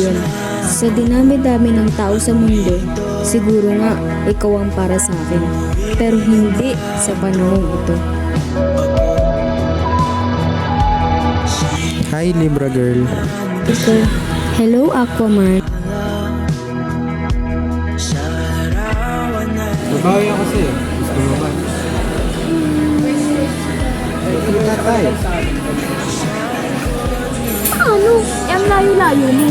yun. Sa dinami-dami ng tao sa mundo, siguro nga ikaw ang para sa akin. Pero hindi sa panahong ito. Hi, Libra girl. Ito, hello Aquaman. Babawi ako sa'yo. Gusto mo ba? Kita tayo. Ano? Ang layo-layo mo.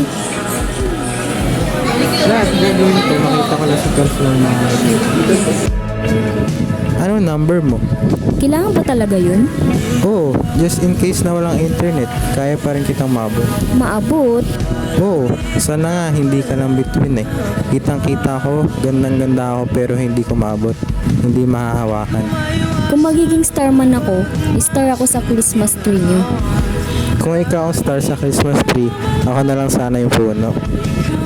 Lahat gagawin ko, makita ko lang sa girls ng mga kaibigan. Anong number mo? Kailangan ba talaga yun? Oo, just in case na walang internet, kaya pa rin kitang maabot. Maabot? Oo, sana nga hindi ka lang bituin eh. Kitang-kita ko, gandang-ganda ako pero hindi ko maabot. Hindi mahahawakan. Kung magiging star man ako, star ako sa Christmas tree niyo. Kung ikaw ang star sa Christmas tree, ako na lang sana yung puno.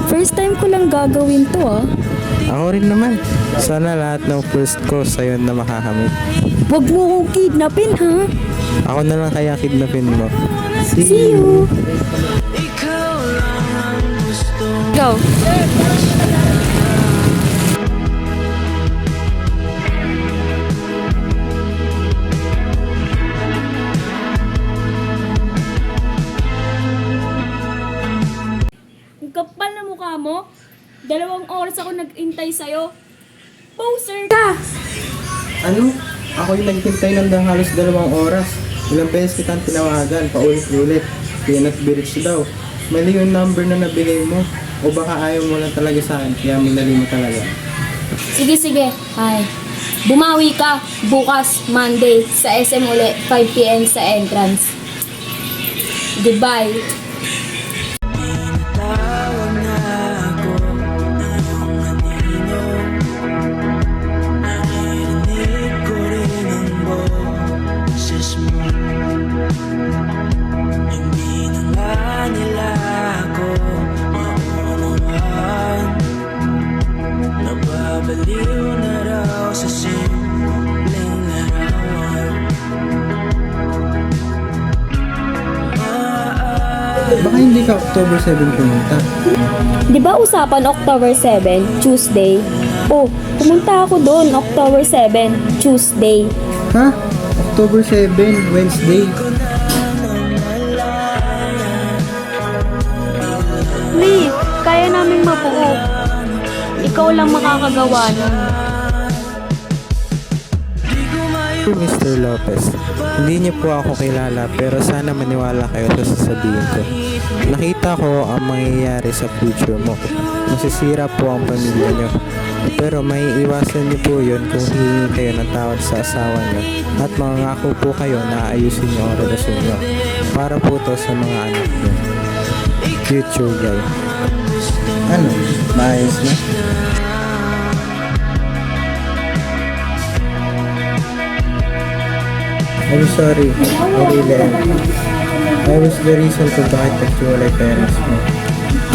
First time ko lang gagawin to ah. Ako rin naman. Sana lahat ng first ko sa'yo na makakamit. Huwag mo kong kidnapin ha. Ako na lang kaya kidnapin mo. See you. Go. Ang kapal na mukha mo. 2 oras ako nag-intay sa'yo. Poser ka! Ano? Ako yung naghintay ng halos 2 oras. Ilang beses kitang tinawagan, paulit-ulit. Peanut bridge daw. Mali yung number na nabigay mo. O baka ayaw mo lang talaga sa akin, kaya minali mo talaga. Sige. Ay. Bumawi ka bukas, Monday, sa SM uli, 5 p.m. sa entrance. Goodbye. Baka hindi ka October 7 pumunta. Di ba usapan October 7, Tuesday? Oh, pumunta ako doon October 7, Tuesday. Ha? October 7, Wednesday. Please, kaya naming mabuo. Ikaw lang makakagawa nun. Mr. Lopez, hindi niyo po ako kilala pero sana maniwala kayo sa sasabihin ko. Nakita ko ang mangyayari sa future mo. Masisira po ang pamilya niyo. Pero may iwasan niyo po yun kung hihingi kayo ng tawad sa asawa niyo at mangangako po kayo na ayusin niyo ang relasyon niyo para po to sa mga anak niyo. Future guy. Ano? Maayos na? I'm sorry, I really am. I was the reason kung bakit naghiwalay parents mo.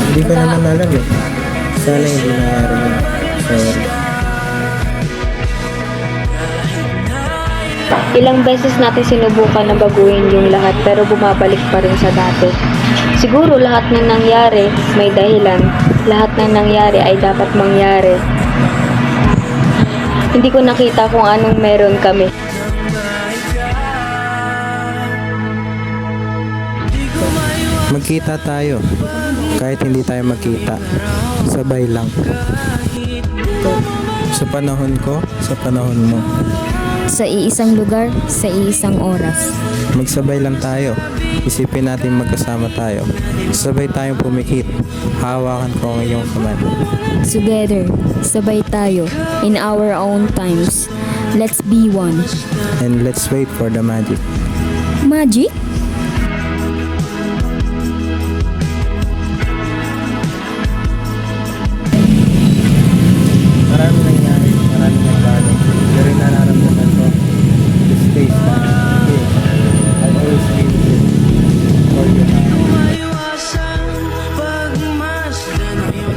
Hindi ko naman alam eh. Sana hindi nangyari yun. Sorry. Ilang beses natin sinubukan na baguhin yung lahat pero bumabalik pa rin sa dati. Siguro lahat ng nangyari may dahilan. Lahat ng nangyari ay dapat mangyari. Hindi ko nakita kung anong meron kami. Magkita tayo. Kahit hindi tayo magkita. Sabay lang. Sa panahon ko, sa panahon mo. Sa iisang lugar, sa iisang oras. Magsabay lang tayo. Isipin natin magkasama tayo. Sabay tayong pumikit. Hawakan ko ang iyong kamay. Together, sabay tayo, in our own times. Let's be one. And let's wait for the magic. Magic? Maraming nangyari, maraming nagbago. Pero yung nararamdaman ko, this days na, okay, I'll always be here for you.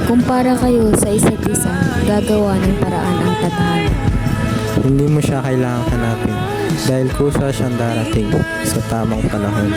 Kumpara kayo sa isa't isa, gagawa ng paraan ang tadhana. Hindi mo siya kailangang hanapin dahil kusa siyang darating sa tamang panahon.